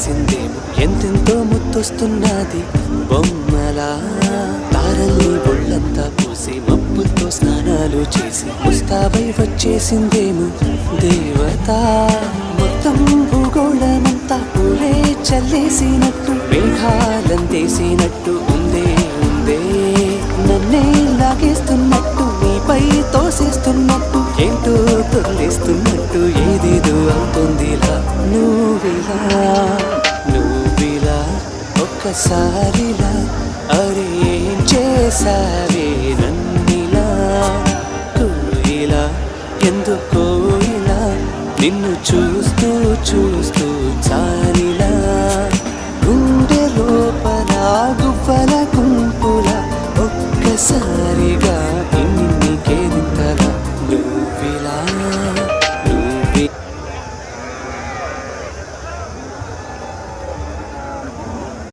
చేసిందేమో ఎంతెంతో ముత్తొస్తున్నది బొమ్మలా తారల్ని ఒళ్ళంతా పూసి మబ్బులతో స్నానాలు చేసి ముస్తాబై వచ్చేసిందేమో దేవత మొత్తం భూగోళమంతా పూలే చల్లేసినట్టు మేఘాలందేసినట్టు ఉందే ఉందే నన్నే లాగేస్తున్నట్టు నీపై తోసేస్తున్నట్టు ఏంటో తొలిస్తున్నట్టు ఏదేదో అవుతుందిలా నువ్విలా ఒక్కసారిలా అరే ఏం చేసావే నన్నిలా కోయిలా ఎందుకో ఇలా నిన్ను చూస్తూ చూస్తూ చాలిలా గుండె లోపల గువ్వల గుంపుల ఒక్కసారిగా